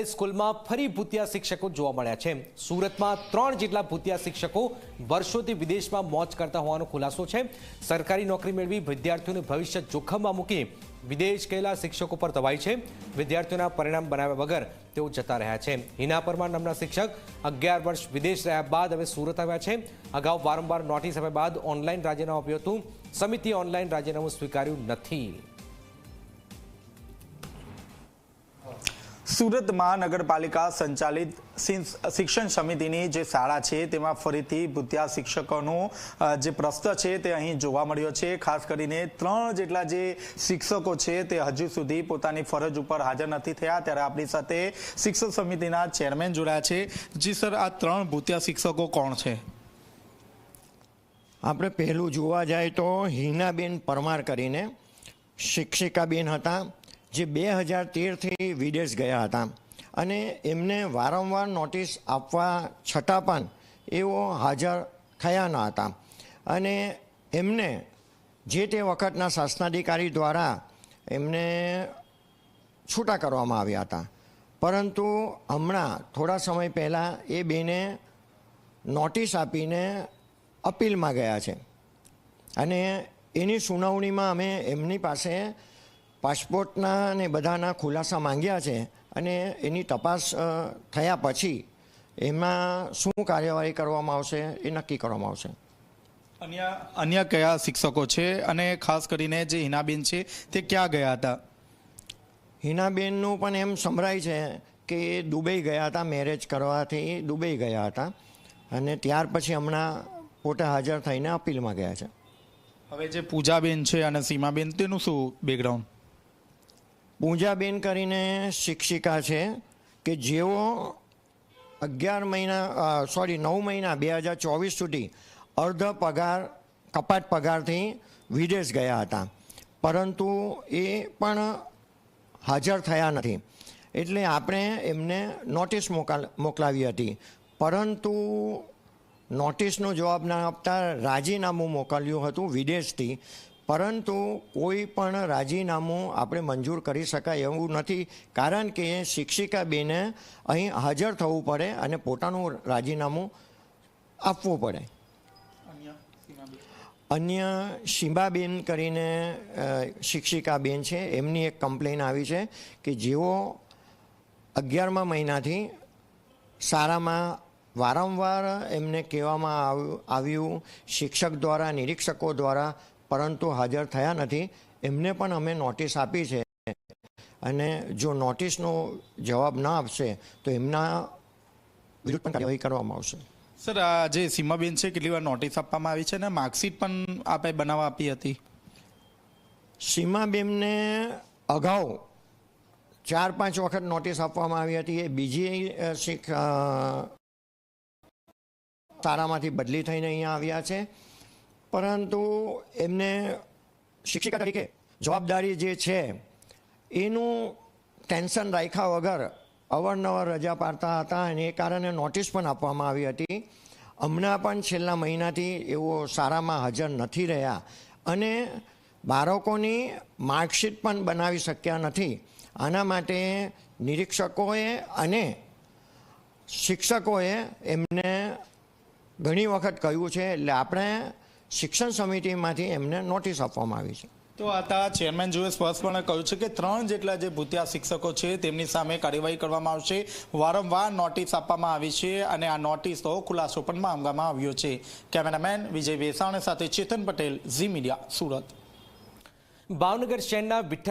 40 સ્કૂલમાં ફરી ભૂતિયા શિક્ષકો જોવા મળ્યા છે। સુરતમાં 3 જેટલા ભૂતિયા શિક્ષકો વર્ષોથી વિદેશમાં મોજ કરતા હોવાનો ખુલાસો છે। સરકારી નોકરી મેળવી વિદ્યાર્થીઓનું ભવિષ્ય જોખમમાં મૂકી વિદેશ ગયેલા શિક્ષકો પર દબાઈ છે। વિદ્યાર્થીઓના પરિણામ બનાવ્યા વગર તેઓ જતા રહ્યા છે। હિના પરમાર નામના શિક્ષક 11 વર્ષ વિદેશ રહ્યા બાદ હવે સુરત આવ્યા છે। અગાઉ વારંવાર નોટિસ આપ્યા બાદ ઓનલાઈન રાજીનામું આપ્યું હતું। સમિતિએ ઓનલાઈન રાજીનામું સ્વીકાર્યું નથી। सूरत महानगरपालिका संचालित शिक्षण समितिनी जे शाळा छे तेमां फरीथी भूतिया शिक्षकोनो जे प्रश्न छे ते અહીં જોવા મળ્યો છે। ખાસ કરીને 3 જેટલા જે શિક્ષકો છે તે હજુ સુધી પોતાની ફરજ ઉપર હાજર નથી થયા। ત્યારે આપણી સાથે શિક્ષણ સમિતિના ચેરમેન જોડાયા છે। જી સર, આ 3 ભૂતિયા શિક્ષકો કોણ છે? આપણે પહેલું જોવા જાય તો હિનાબેન પરમાર કરીને શિક્ષિકાબેન હતા જે 2013થી વિદેશ ગયા હતા અને એમને વારંવાર નોટિસ આપવા છતાં પણ એઓ હાજર થયા ન હતા અને એમને જે તે વખતના શાસનાધિકારી દ્વારા એમને છૂટા કરવામાં આવ્યા હતા। પરંતુ હમણાં થોડા સમય પહેલાં એ બેને નોટિસ આપીને અપીલમાં ગયા છે અને એની સુનાવણીમાં અમે એમની પાસે પાસપોર્ટના ને બધાના ખુલાસા માંગ્યા છે અને એની તપાસ થયા પછી એમાં શું કાર્યવાહી કરવામાં આવશે એ નક્કી કરવામાં આવશે। અન્ય કયા શિક્ષકો છે અને ખાસ કરીને જે હિનાબેન છે તે ક્યાં ગયા હતા? હિનાબેનનું પણ એમ સંભળાય છે કે એ દુબઈ ગયા હતા, મેરેજ કરવાથી દુબઈ ગયા હતા અને ત્યાર પછી હમણાં પોતે હાજર થઈને અપીલમાં ગયા છે। હવે જે પૂજાબેન છે અને સીમાબેન તેનું શું બેકગ્રાઉન્ડ? પૂજાબેન કરીને શિક્ષિકા છે કે જેઓ 9 મહિના 2024 સુધી અર્ધ પગાર કપાત પગારથી વિદેશ ગયા હતા પરંતુ એ પણ હાજર થયા નથી। એટલે આપણે એમને નોટિસ મોકલાવી હતી પરંતુ નોટિસનો જવાબ ના આપતા રાજીનામું મોકલ્યું હતું વિદેશથી, પરંતુ કોઈ પણ રાજીનામું આપણે મંજૂર કરી શકાય એવું નથી કારણ કે શિક્ષિકા બેને અહીં હાજર થવું પડે અને પોતાનું રાજીનામું આપવું પડે। અન્ય સીમાબેન કરીને શિક્ષિકા બેન છે, એમની એક કમ્પ્લેન આવી છે કે જેઓ 11મા મહિનાથી શાળામાં વારંવાર એમને કહેવામાં આવ્યું શિક્ષક દ્વારા, નિરીક્ષકો દ્વારા, પરંતુ હાજર થયા નથી। એમને પણ અમે નોટિસ આપી છે અને જો નોટિસનો જવાબ ન આપશે તો એમના વિરુદ્ધ પણ કાર્યવાહી કરવામાં આવશે। સર, આ જે સીમાબેન છે કેટલી વાર નોટિસ આપવામાં આવી છે અને માર્કશીટ પણ આપે બનાવવા આપી હતી? સીમાબેનને અગાઉ 4-5 વખત નોટિસ આપવામાં આવી હતી। એ બીજી શાળામાંથી બદલી થઈને અહીંયા આવ્યા છે પરંતુ એમને શિક્ષિકા તરીકે જવાબદારી જે છે એનું ટેન્શન રાખ્યા વગર અવારનવાર રજા પાડતા હતા અને એ કારણે નોટિસ પણ આપવામાં આવી હતી। હમણાં પણ છેલ્લા મહિનાથી એઓ શાળામાં હાજર નથી રહ્યા અને બાળકોની માર્કશીટ પણ બનાવી શક્યા નથી। આના માટે નિરીક્ષકોએ અને શિક્ષકોએ એમને ઘણી વખત કહ્યું છે એટલે આપણે શિક્ષણ સમિતિમાંથી એમને નોટિસ આપવામાં આવી છે। તો આ ચેરમેન જોએ સ્પષ્ટપણે કહ્યું છે કે 3 જેટલા જે ભૂતિયા શિક્ષકો છે તેમની સામે કાર્યવાહી કરવામાં આવશે। વારંવાર નોટિસ આપવામાં આવી છે અને આ નોટિસનો ખુલાસો પણ માંગવામાં આવ્યો છે। કેમેરામેન વિજય વેસાણ સાથે ચેતન પટેલ, ઝી મીડિયા, સુરત। ભાવનગર શહેરના વિઠ્ઠલ